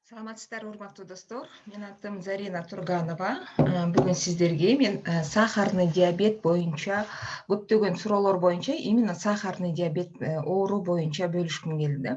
Саламатсыздар, урматтуу достор. Менин атым Зарина Турганова. Бүгүн сиздерге мен сахарный диабет боюнча көптөгөн суроолор боюнча именно сахарный диабет оору боюнча бөлүшкүм келди.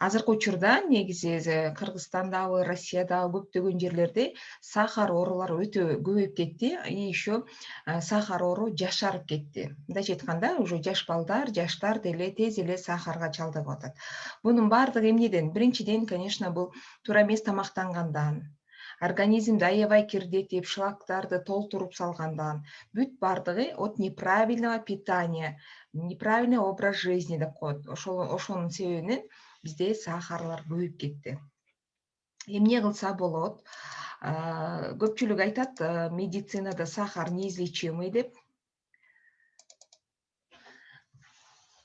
Азыркы учурда негизи Кыргызстандагы, Россиядагы көптөгөн жерлерде сахар оорулар өтө көбөйүп кетти и еще сахар оору жашарып кетти. Мындайча айтканда, уже жаш балдар, жаштар деле тез эле сахарга чалдыгып атат. Бунун баардыгы эмнеден? Биринчиден, конечно, бул туура эмес тамактангандан, организмди аябай кирдетип, шлактарды толтуруп салгандан, бүт баардыгы от неправильного питания, неправильный образ жизни деп коет. Ошонун себебинен бизде сахарлар көбөйүп кетти. Эмне кылса болот? Көпчүлүк айтат, медицинада сахар неизлечимый деп.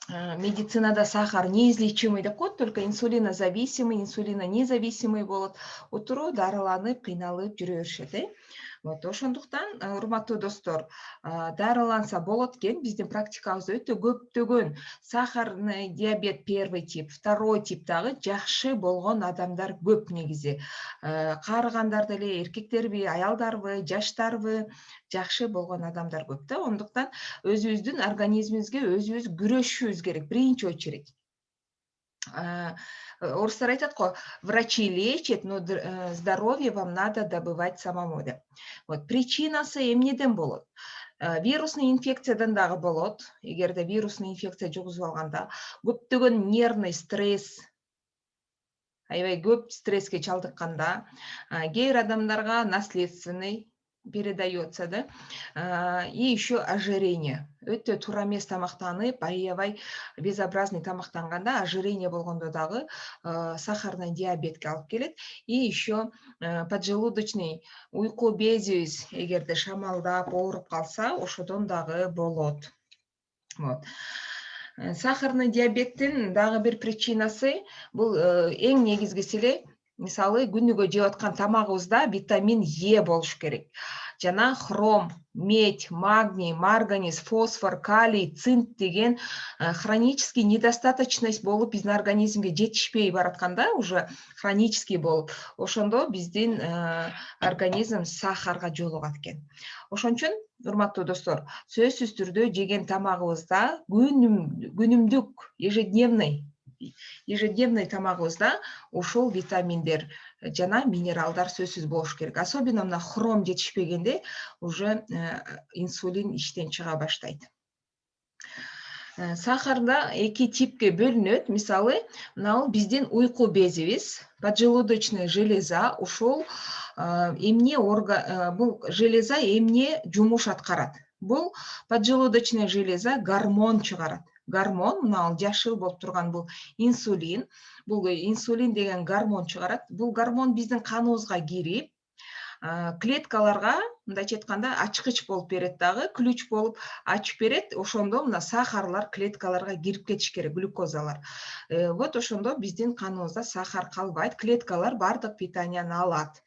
Медицинада сахар неизлечимый деп коет, только инсулинозависимый, инсулинонезависимый болот. Отуруу дарыланып, кыйналып жүрө беришет. Вот ошондуктан, урматтуу достор, дарыланса болот экен. Биздин практикабызда өтө көптөгөн сахарный диабет первый тип, второй тип дагы жакшы болгон адамдар көп негизи. Каарыгандар деле эркектерби, аялдарбы, жаштарбы, жакшы болгон адамдар көп да. Ондуктан өзүбүздүн организмибизге өзүбүз күрөшүшүбүз керек биринчи очередь. Орустар айтат го, врачи лечат, но здоровье вам надо добывать самому деп. Вот причинасы эмнеден болот? Вирусный инфекциядан дагы болот. Эгерде вирусный инфекция жугузуп алганда, көптөгөн нервный стресс, аябай көп стресске чалдыкканда, кээ бир адамдарга наследственный передается, да, и еще ожирение. Өтө туура эмес тамактанып, аябай безобразный тамактанганда ожирение болгондо дагы сахарный диабетке алып келет. И еще поджелудочный уйку безибиз эгерде шамалдап, ооруп калса, ошодон дагы болот. Вот. Сахарный диабеттин дагы бир причинасы бул эң негизгиси эле, мисалы, күнүгө жеп аткан тамагыбызда витамин Е болуш керек. Жана хром, медь, магний, марганец, фосфор, калий, цинк деген хронический недостаточность болуп биздин организмге жетишпей баратканда, уже хронический болуп, ошондо биздин организм сахарга жолугат экен. Ошон үчүн, урматтуу достор, сөзсүз түрдө жеген тамагыбызда күнүмдүк, ежедневный тамагыбызда ушул витаминдер жана минералдар сөзсүз болуш керек. Особенно мына хром жетишпегенде уже инсулин иштен чыга баштайт. Сахарда эки типке бөлүнөт. Мисалы, мына биздин уйку безибиз, поджелудочная железа, ушул бул железа эмне жумуш аткарат? Бул поджелудочная железа гормон чыгарат. Гормон, мына жашыл болуп турган бул инсулин. Бул инсулин деген гормон чыгарат. Бул гормон биздин каныбызга кирип, клеткаларга, мындайча айтканда, ачкыч болуп берет дагы, ключ болуп ачып берет. Ошондо мына сахарлар клеткаларга кирип кетиш керек, глюкозалар. Вот ошондо биздин каныбызда сахар калбайт, клеткалар бардык питанияны алат.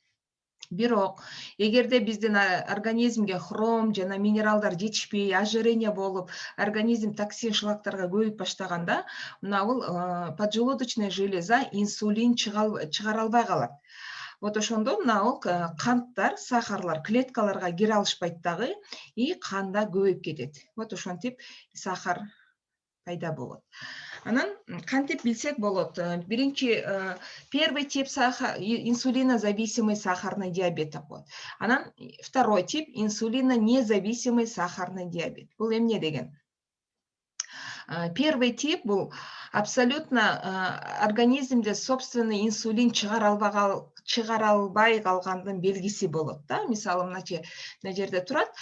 Бирок, эгерде биздин организмге хром жана минералдар жетишпей, ожирение болуп, организм токсин шлактарга көбөйүп баштаганда, мына бул поджелудочная железа инсулин чыгара албай калат. Вот ошондо мына бул канттар, сахарлар клеткаларга кире алышпайт дагы и канда көбөйүп кетет. Вот ошентип сахар пайда болот. Анан кантип билсек болот? Биринчи, первый тип инсулинозависимый сахарный диабет деп коет. Анан второй тип инсулинонезависимый сахарный диабет. Бул эмне деген? Первый тип бул абсолютно организмде собственный инсулин чыгара албай калгандын белгиси болот да. Мисалы, мына жерде турат,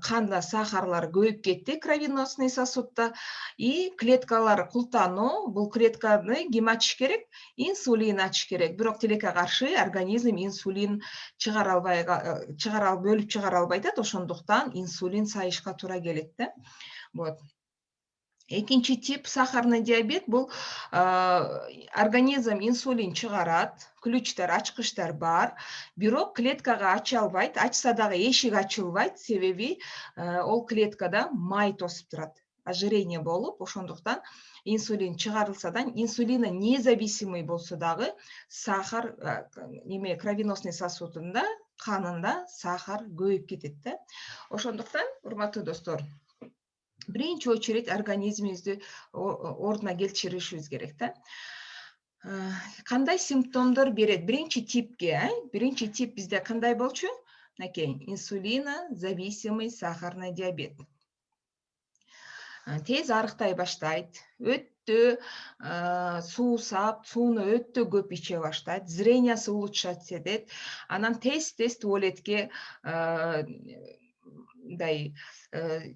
канда сахарлар көбөйүп кетти, кровеносный сосудда, и клеткалар култануу, бул клетканы ким ачыш керек? Инсулин ачыш керек. Бирок тилекке каршы организм инсулин бөлүп чыгара албай атат, ошондуктан инсулин сайышка туура келет да. Вот. Экинчи тип сахарный диабет бул организм инсулин чыгарат, ключтар, ачкычтар бар, бирок клеткага ача албайт, ачса дагы эшик ачылбайт, себеби ол клеткада май тосуп турат. Ожирение болуп, ошондуктан инсулин чыгарылса да, инсулина независимый болсо дагы сахар неме кровеносный сосудунда, канында сахар көбөйүп кетет да. Ошондуктан, урматтуу достор, биринчи очередь организмибизди ордуна келтиришибиз керек да. Кандай симптомдор берет? Биринчи типке, биринчи тип бизде кандай болчу? Мынакей, инсулинозависимый сахарный диабет. Тез арыктай баштайт, өтө суусап, сууну өтө көп иче баштайт, зрениясы улучшать этет, анан тез туалетке мындай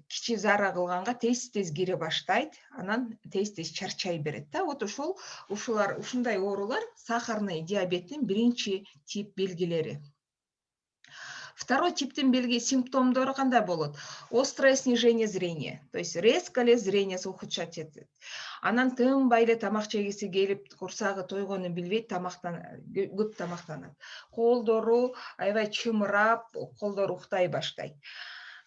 кичи заара кылганга тез кире баштайт, анан тез чарчай берет да. Вот ушундай оорулар сахарный диабеттин биринчи тип белгилери. Второй типтин симптомдору кандай болот? Острое снижение зрения, то есть резко эле зрениясы ухудшать этет. Анан тынбай эле тамак жегиси келип, курсагы тойгонун билбейт, көп тамактанат. Колдору аябай чымырап, колдору уктай баштайт.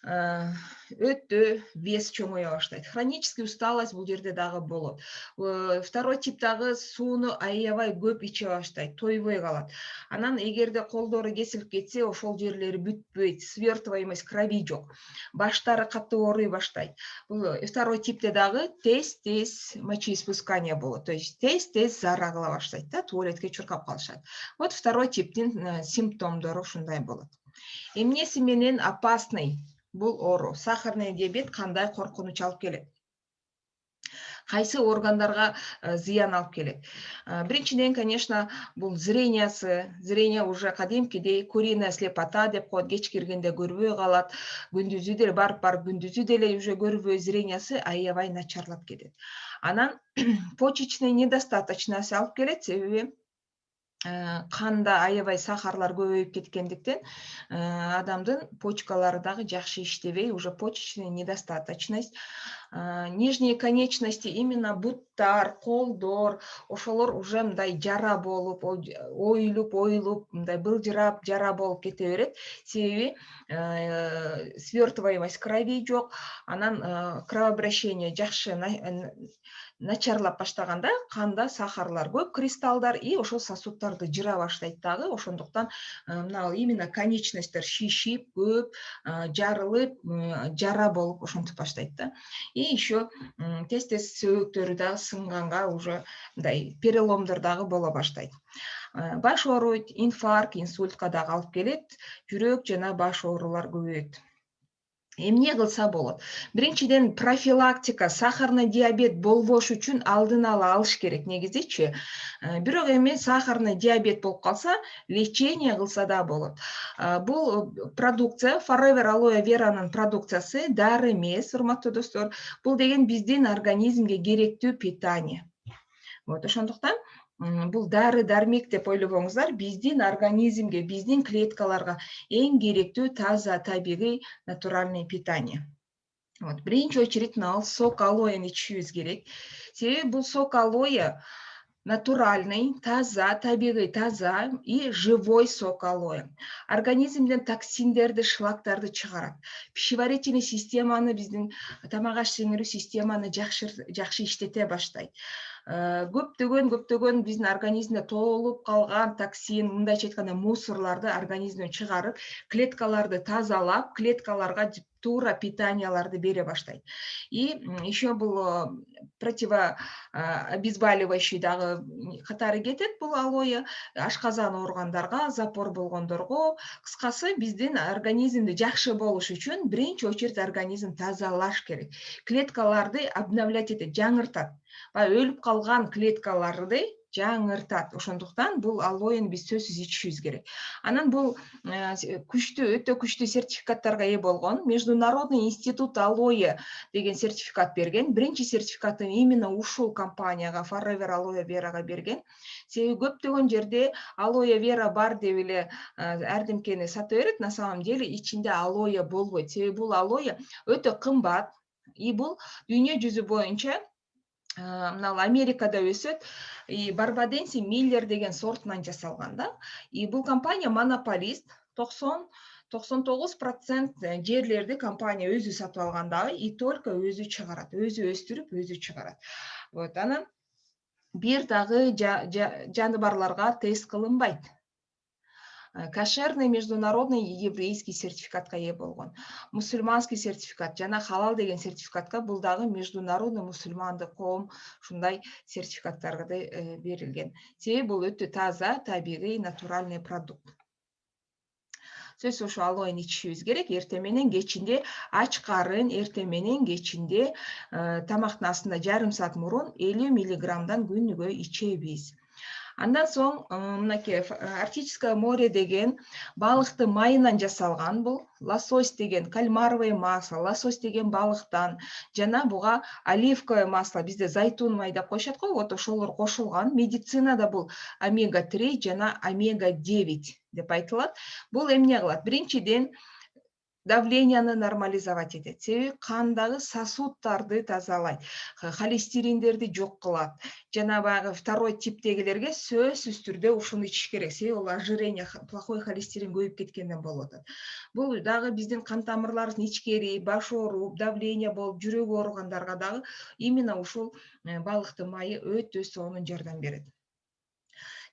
Өтө вес чоңоё баштайт. Хронический усталость бул жерде дагы болот. Второй тип дагы сууну аябай көп иче баштайт, тойбой калат. Анан эгерде колдору кесилип кетсе, ошол жерлери бүтпөйт, свертываемость крови жок. Баштары катуу ооруй баштайт. Бул второй типте дагы тез мочеиспускание болот. То есть тез заара кыла баштайт да, туалетке чуркап калышат. Вот второй типтин симптомдору ушундай болот. Эмнеси менен опасный бул оору? Сахарный диабет кандай коркунуч алып келет? Кайсы органдарга зыян алып келет? Биринчиден, конечно, бул зрение уже кадимкидей куриная слепота деп коет, кеч киргенде көрбөй калат, күндүзү деле барып күндүзү деле уже көрбөй, зрениясы аябай начарлап кетет. Анан почечный недостаточность алып келет, себеби канда аябай сахарлар көбөйүп кеткендиктен адамдын почкалары дагы жакшы иштебей, уже почечная недостаточность. Нижние конечности, именно буттар, колдор, ошолор уже мындай жара болуп, оюлуп, мындай былжырап, жара болуп кете берет. Себеби свертываемость крови жок, анан кровообращение жакшы начарлап баштаганда канда сахарлар көп, кристаллдар, и ошол сосуддарды жыра баштайт дагы. Ошондуктан мына именно конечностьтер шишип, көп жарылып, жара болуп ошентип баштайт да. И еще тез сөбөктөрү дагы сынганга, уже мындай переломдор дагы боло баштайт. Баш ооруйт, инфаркт, инсультка дагы алып келет, жүрөк жана баш оорулар көбөйөт. Эмне кылса болот? Биринчиден, профилактика, сахарный диабет болбош үчүн алдын ала алыш керек негизичи. Бирок эми сахарный диабет болуп калса, лечение кылса да болот. Бул продукция, Forever Aloe Vera'нын продукциясы дары эмес, урматтуу достор. Бул деген биздин организмге керектүү питание. Вот ошондуктан бул дары дармек деп ойлобоңуздар, биздин организмге, биздин клеткаларга эң керектүү таза, табигый, натуральный питание. Вот биринчи очередь сок алоэни ичишибиз керек. Себеби бул сок алоэ натуральный, таза, табигый, таза и живой сок алоэ. Организмден токсиндерди, шлактарды чыгарат. Пищеварительный системаны, биздин тамак аш сиңирүү системаны жакшы иштете баштайт. Көптөгөн биздин организмде толуп калган токсин, мындайча айтканда мусорларды организмден чыгарып, клеткаларды тазалап, клеткаларга туура питанияларды бере баштайт. И еще бул противообезболивающий дагы катары кетет бул алоэ, ашказан ооругандарга, запор болгондорго. Кыскасы, биздин организмде жакшы болуш үчүн биринчи очередь организм тазалаш керек. Клеткаларды обновлять этет, жаңыртат. Өлүп калган клеткаларды жаңыртат. Ошондуктан бул алоэни биз сөзсүз ичишибиз керек. Анан бул өтө күчтүү сертификаттарга ээ болгон. Международный институт алоэ деген сертификат берген. Биринчи сертификатын именно ушул компанияга, Forever Aloe Vera'га берген. Себеби көптөгөн жерде алоэ вера бар деп эле ардемкени сата берет, на самом деле ичинде алоэ болбойт. Себеби бул алоэ өтө кымбат. И бул дүйнө жүзү боюнча мына Америкада өсөт, и Барбаденси Миллер деген сортунан жасалган да. И бул компания монополист, 99% жерлерди компания өзү сатып алгандагы и только өзү чыгарат, өзү өстүрүп, өзү чыгарат. Вот анан бир дагы жаныбарларга тест кылынбайт. Кошерный международный еврейский сертификатка ээ болгон. Мусульманский сертификат жана халал деген сертификатка бул дагы международный мусульмандык коом ушундай сертификаттарды берилген. Себеби бул өтө таза, табигый, натуральный продукт. Сөзсүз ушу алоюн ичишибиз керек. Эртең менен кечинде ач карын, эртең менен кечинде тамактын астында жарым саат мурун 50 миллиграммдан күнүгө ичебиз. Андан соң мынакей Арктическое море деген балыктын майынан жасалган, бул лосось деген кальмаровое масло, лосось деген балыктан жана буга оливковое масло, бизде зайтун май деп коюшат го, вот ошолор кошулган. Медицинада бул омега 3 жана омега 9 деп айтылат. Бул эмне кылат? Биринчиден давленияны нормализовать этет. Себеби кандагы сосуддарды тазалайт, холестериндерди жок кылат. Жана баягы второй типтегилерге сөзсүз түрдө ушуну ичиш керек. Себеби ол ожирение, плохой холестерин көбөйүп кеткенден болуп атат. Бул дагы биздин кан тамырларыбыздын ичкери, баш ооруп, давление болуп, жүрөгү ооругандарга дагы именно ушул балыктын майы өтө сонун жардам берет.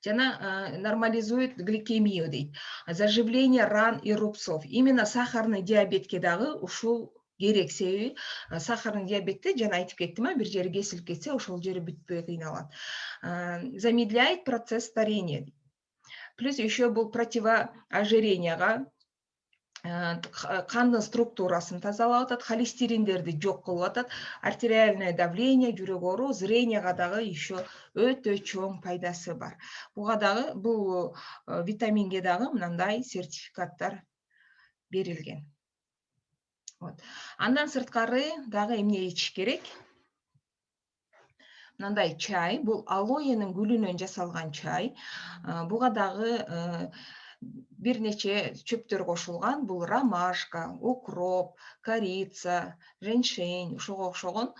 Жана нормализует гликемию дейт. Заживление ран и рубцов. Именно сахарный диабетке дагы ушул керек. Себеби сахарный диабетте жана айтып кеттим, бир жери кесилип кетсе, ошол жери бүтпөй кыйналат. Замедляет процесс старения. Плюс еще бул противоожиренияга, кандын структурасын тазалап атат, холестериндерди жок кылып атат, артериальное давление, жүрөк ооруу, зренияга дагы еще өтө чоң пайдасы бар. Буга дагы, бул витаминге дагы мындай сертификаттар берилген. Андан сырткары дагы эмне ичиш керек? Мындай чай, бул алоенин гүлүнөн жасалган чай. Буга дагы бир нече чөптөр кошулган. Бул ромашка, укроп, корица, женьшень, ошого окшогон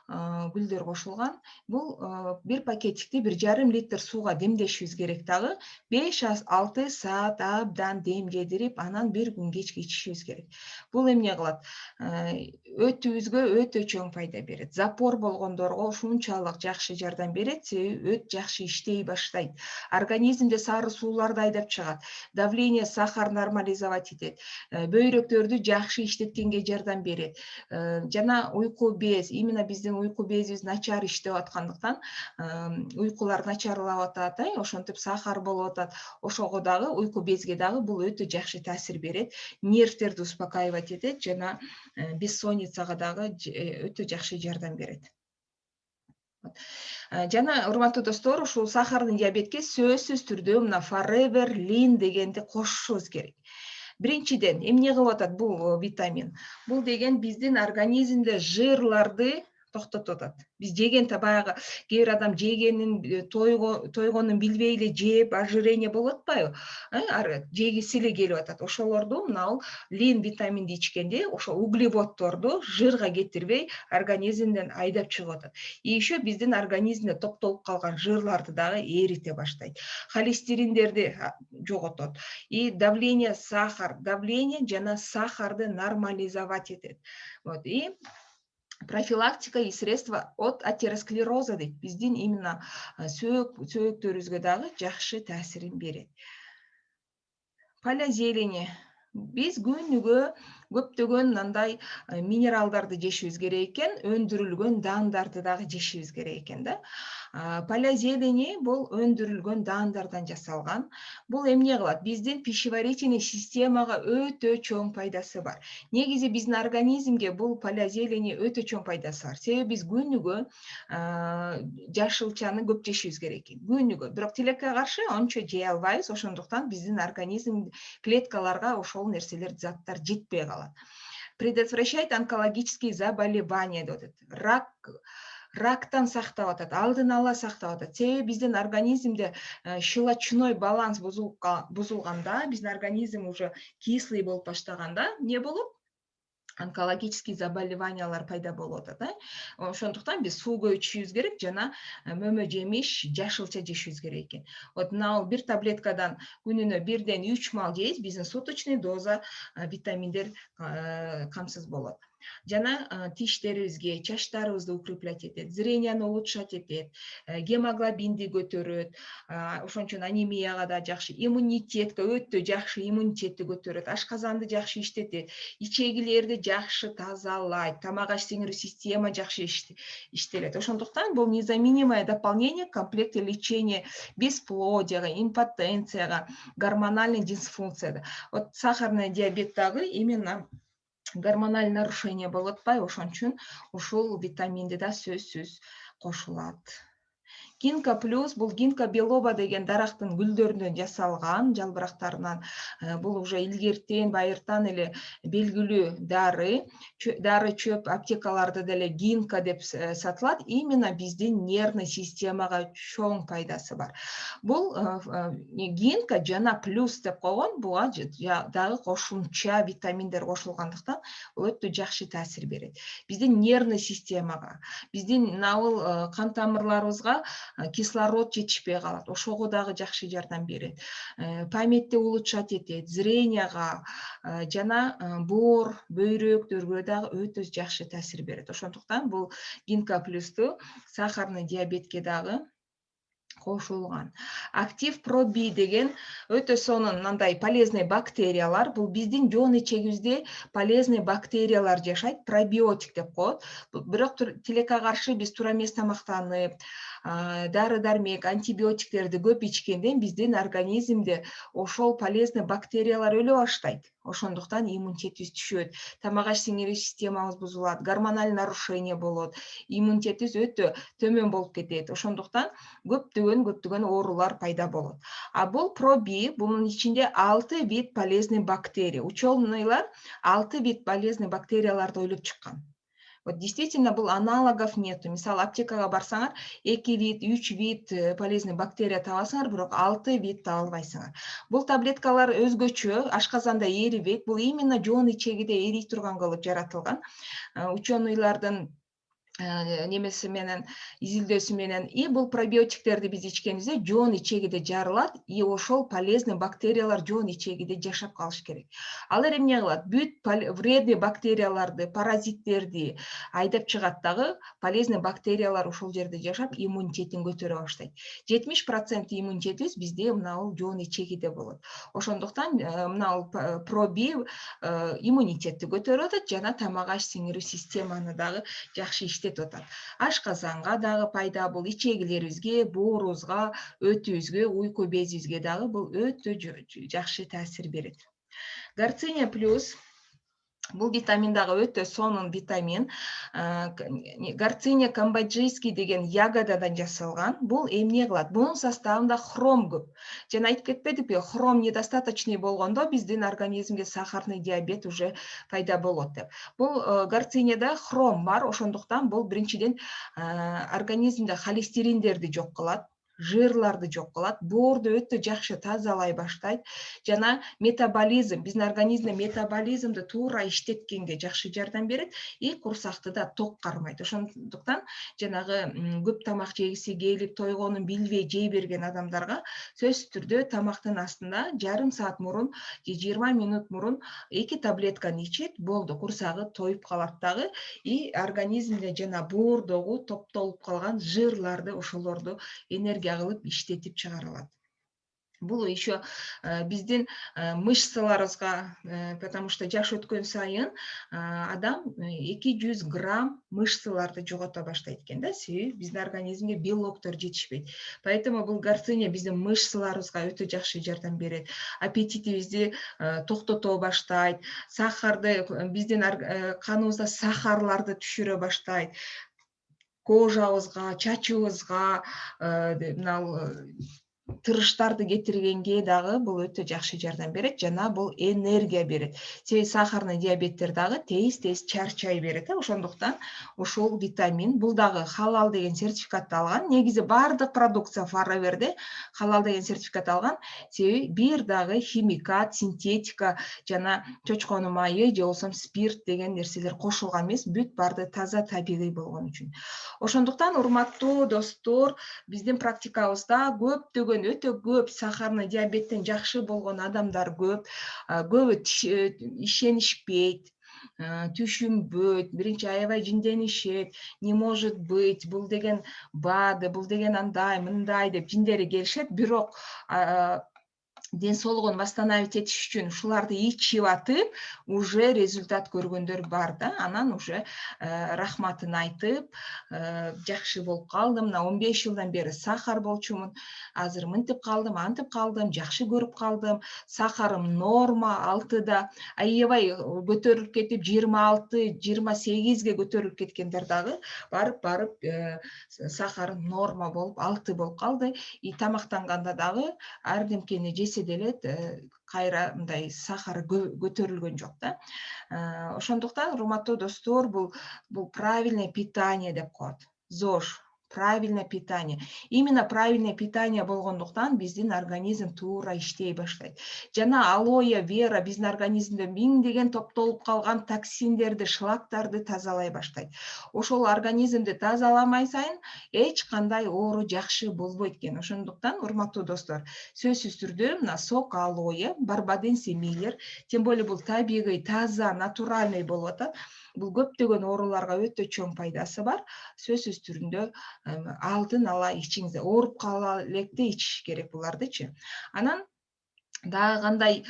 гүлдөр кошулган. Бул бир пакетикти 1,5 литр сууга демдешибиз керек дагы. 5-6 саат абдан демдедирип, анан бир күн кечки ичишибиз керек. Бул эмне кылат? Өтүбүзгө өтө чоң пайда берет. Запор болгондорго ушунчалык жакшы жардам берет, себеби өт жакшы иштей баштайт. Организмде сары сууларды айдап чыгат. Давление, сахар нормализовать этет. Бөйрөктөрдү жакшы иштеткенге жардам берет. Жана уйку без, именно биздин уйку безибиз начар иштеп аткандыктан уйкулар начарлап атат, ошентип сахар болуп атат. Ошого дагы уйку безге дагы бул өтө жакшы таасир берет. Нервтерди успокаивать этет жана бессонницага дагы өтө жакшы жардам берет. Жана урматтуу достор, ушул сахарный диабетке сөзсүз түрдө мына Forever Lean дегенди кошушубуз керек. Биринчиден, эмне кылып атат бул витамин? Бул деген биздин организмде жырларды токтотуп атат. Биз жегенде баягы кээ бир адам жегенин тойгонун билбей эле жеп, ожирение болуп атпайбы? Жегиси эле келип атат. Ошолорду мына лин витаминди ичкенде ошо углеводдорду жырга кетирбей организмден айдап чыгып атат. И еще биздин организмде топтолуп калган жырларды дагы эрите баштайт. Холестериндерди жоготот. И давление жана сахарды нормализовать этет. Вот. И профилактика и средства от атеросклероза дейт. Биздин именно сөөктөрүбүзгө дагы жакшы таасирин берет. Поля зелени. Биз күнүгө көптөгөн мындай минералдарды жешибиз керек экен, өндүрүлгөн даамдарды дагы жешибиз керек экен да. Поля зелени бул өндүрүлгөн даамдардан жасалган. Бул эмне кылат? Биздин пищеварительный системага өтө чоң пайдасы бар. Негизи биздин организмге бул поля зелени өтө чоң пайдасы бар. Себеби биз күнүгө жашылчаны көп жешибиз керек экен. Күнүгө. Бирок тилекке каршы ончо жей албайбыз, ошондуктан биздин организм клеткаларга ошол нерселер, заттар жетпей калат. Предотвращает онкологические заболевания деп атат. Рактан сактап атат, алдын ала сактап атат. Себеби биздин организмде щелочной баланс бузулганда, биздин организм уже кислый болуп баштаганда, не болот? онкологический заболеваниялар пайда болуп атат. Ошондуктан биз суу көп ичүүбүз керек жана мөмө жемиш, жашылча жешүүбүз керек экен. Вот мына бир таблеткадан күнүнө 1-3 маал жейбиз, биздин суточный доза витаминдер камсыз болот. Жана тиштерибизге, чачтарыбызды укреплять этет, зренияны улучшать этет, гемоглобинди көтөрөт, ошон үчүн анемияга да жакшы, иммунитетке өтө жакшы иммунитетти көтөрөт, ашказанды жакшы иштетет, ичегилерди жакшы тазалайт, тамак аш сиңирүү система жакшы иштелет. Ошондуктан бул незаменимое дополнение к комплекте лечения бесплодияга, импотенцияга, гормональный дисфункцияга. Вот сахарный диабет дагы именно гормональный нарушение болуп атпайбы, ошон үчүн ушул витаминди да сөзсүз кошулат. Гинка плюс бул гинка белоба деген дарактын гүлдөрүнөн жасалган, жалбырактарынан. Бул уже илгертен, байыртан эле белгилүү дары чөп аптекаларда деле гинка деп сатылат. Именно биздин нервный системага чоң пайдасы бар. Бул гинка жана плюс деп койгон, буга дагы кошумча витаминдер кошулгандыктан өтө жакшы таасир берет. Биздин нервный системага, биздин набыл кан тамырларыбызга кислород жетишпей калат. Ошого дагы жакшы жардам берет. Памятти улучшать этет, зренияга жана боор, бөйрөктөргө дагы өтө жакшы таасир берет. Ошондуктан бул гинка плюсту сахарный диабетке дагы кошулган. Актив проби деген өтө сонун мындай полезный бактериялар. Бул биздин жоон ичегибизде полезный бактериялар жашайт, пробиотик деп коет. Бирок тилекке каршы биз туура эмес тамактанып, дары-дармек, антибиотиктерди көп ичкенден биздин организмде ошол полезный бактериялар өлө баштайт. Ошондуктан иммунитетибиз түшөт, тамак аш сиңирүү системабыз бузулат, гормональ нарушение болот, иммунитетибиз өтө төмөн болуп кетет. Ошондуктан көптөгөн оорулар пайда болот. А бул проби, бунун ичинде 6 вид полезный бактерия. Ученыйлар 6 вид полезный бактерияларды ойлоп чыккан. Вот действительно бул аналогов нету. Мисалы аптекага барсаңар, 2 вид, 3 вид полезный бактерия табасыңар, бирок 6 вид таба албайсыңар. Бул таблеткалар өзгөчө, ашказанда эрибейт. Бул именно жоон ичегиде эрий турган кылып жаратылган. Ученыйлардын немеси менен изилдөөсү менен и бул пробиотиктерди биз ичкенибизде жоон ичегиде жарылат, и ошол полезный бактериялар жоон ичегиде жашап калыш керек. Алар эмне кылат? Бүт вредный бактерияларды, паразиттерди айдап чыгат дагы, полезный бактериялар ошол жерде жашап иммунитетин көтөрө баштайт. 70% иммунитетибиз бизде мынау жоон ичегиде болот. Ошондуктан мынау проби иммунитетти көтөрүп атат жана тамак аш сиңирүү системаны дагы жакшы Ашказанга дагы пайда, бул ичегилерибизге, боорубузга, өтүүбүзгө, уйку безибизге дагы бул өтө жакшы таасир берет. Гарциния плюс бул витамин дагы өтө сонун витамин. Гарциния камбоджийский деген ягодадан жасалган. Бул эмне кылат? Бунун составында хром көп. Жана айтып кетпедикпи, хром недостаточный болгондо биздин организмге сахарный диабет уже пайда болот деп. Бул гарцинияда хром бар, ошондуктан бул биринчиден организмде холестериндерди жок кылат, жырларды жок кылат, боорду өтө жакшы тазалай баштайт жана метаболизм, биздин организмде метаболизмди туура иштеткенге жакшы жардам берет и курсакты да ток кармайт. Ошондуктан жанагы көп тамак жегиси келип, тойгонун билбей жей берген адамдарга сөзсүз түрдө тамактын астында жарым саат мурун же 20 минут мурун 2 таблетканы ичет, болду, курсагы тоюп калат дагы и организмде жана боордогу топтолуп калган жырларды, ошолорду энергия кылып иштетип чыгара алат. Бул еще биздин мышцаларыбызга, потому что жаш өткөн сайын адам 200 грамм мышцаларды жогото баштайт экен да, себеби биздин организмге белоктор жетишпейт. Поэтому бул гарциния биздин мышцаларыбызга өтө жакшы жардам берет. Аппетитибизди токтото баштайт, сахарды, биздин каныбызда сахарларды түшүрө баштайт. Кожабызга, чачыбызга, тырыштарды кетиргенге дагы бул өтө жакшы жардам берет жана бул энергия берет. Себеби сахарный диабеттер дагы тез чарчай берет. Ошондуктан ушул витамин, бул дагы халал деген сертификатты алган. Негизи баардык продукция Фараверде халал деген сертификат алган. Себеби бир дагы химикат, синтетика жана чочконун майы же болбосо спирт деген нерселер кошулган эмес, бүт баарды таза табигый болгон үчүн. Ошондуктан урматтуу достор, биздин практикабызда көптөгөн өтө көп сахарный диабеттен жакшы болгон адамдар көп. Көбү ишенишпейт, түшүнбөйт, биринчи аябай жинденишет, не может быть, бул деген баады, бул деген андай, мындай деп жиндери келишет, бирок ден соолугун восстановить этиш үчүн ушуларды ичип атып, уже результат көргөндөр бар да. Анан уже рахматын айтып, жакшы болуп калдым, мына 15 жылдан бери сахар болчумун, азыр мынтип калдым, антип калдым, жакшы көрүп калдым, сахарым норма 6да, аябай көтөрүлүп кетип 26-28ге көтөрүлүп кеткендер дагы барып сахары норма болуп 6 болуп калды. И тамактанганда дагы ар демкени жесе деле кайра мындай сахары көтөрүлгөн жок да. Ошондуктан урматтуу достор, бул правильное питание деп коет. ЗОЖ, правильное питание. Именно правильное питание болгондуктан биздин организм туура иштей баштайт. Жана алоэ вера биздин организмде миңдеген топтолуп калган токсиндерди, шлактарды тазалай баштайт. Ошол организмди тазаламай сайын эч кандай оору жакшы болбойт экен. Ошондуктан урматтуу достор, сөзсүз түрдө мына сок алоэ, барбаденси миллер, тем более бул табигый, таза, натуральный болуп атат. Бул көптөгөн ооруларга өтө чоң пайдасы бар. Сөзсүз түрүндө алдын ала ичиңиз, ооруп кала электе ичиш керек булардычы. Анан дагы кандай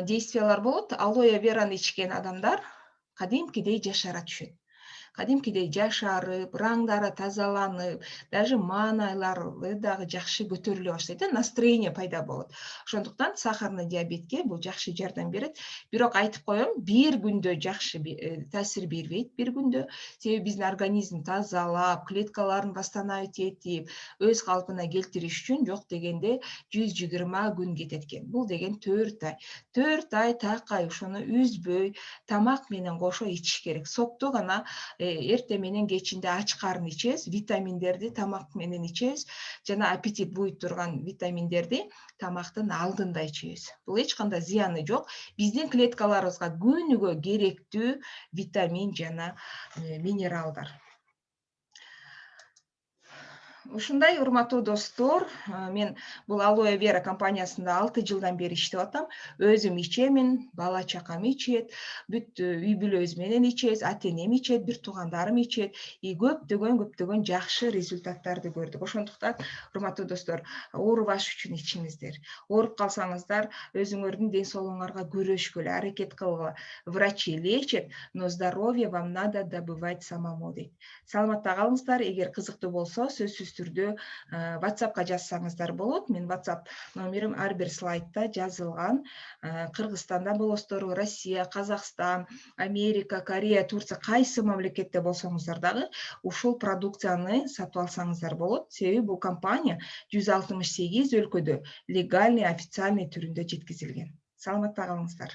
действиялар болот? Алоэ вераны ичкен адамдар кадимкидей жашара түшөт. Кадимкидей жашарып, раңдары тазаланып, даже маанайлары дагы жакшы көтөрүлө баштайт, настроение пайда болот. Ошондуктан сахарный диабетке бул жакшы жардам берет. Бирок айтып коем, бир күндө жакшы таасир бербейт, бир күндө. Себеби биздин организм тазалап, клеткаларын восстановить этип, өз калпына келтириш үчүн жок дегенде 120 күн кетет экен. Бул деген 4 ай. 4 ай такай ошону үзбөй тамак менен кошо ичиш керек. Сокту гана эрте менен кечинде ач карын ичебиз, витаминдерди тамак менен ичебиз, жана аппетит буйт турган витаминдерди тамактын алдында ичебиз. Бул эч кандай зыяны жок. Биздин клеткаларыбызга күнүгө керектүү витамин жана минералдар. Ушундай урматтуу достор, мен бул алоэ вера компаниясында 6 жылдан бери иштеп атам. Өзүм ичемин, бала чакам ичет, бүт үй бүлөбүз менен ичебиз, ата-энем ичет, бир туугандарым ичет. И көптөгөн жакшы результаттарды көрдүк. Ошондуктан урматтуу достор, оорубаш үчүн ичиңиздер. Ооруп калсаңыздар, өзүңөрдүн ден соолугуңарга күрөшкөлө, аракет кылгыла. Врачи лечат, но здоровье вам надо добывать самому дейт. Саламатта калыңыздар. Эгер кызыктуу болсо, сөзсүз түрдө WhatsAppка жазсаңыздар болот. Мен WhatsApp номерим ар бир слайдта жазылган. Кыргызстанда болосуздар, Россия, Казакстан, Америка, Корея, Турция, кайсы мамлекетте болсоңуздар дагы ушул продукцияны сатып алсаңыздар болот. Себеби бул компания 168 өлкөдө легальный, официальный түрүндө жеткизилген. Саламатта калыңыздар.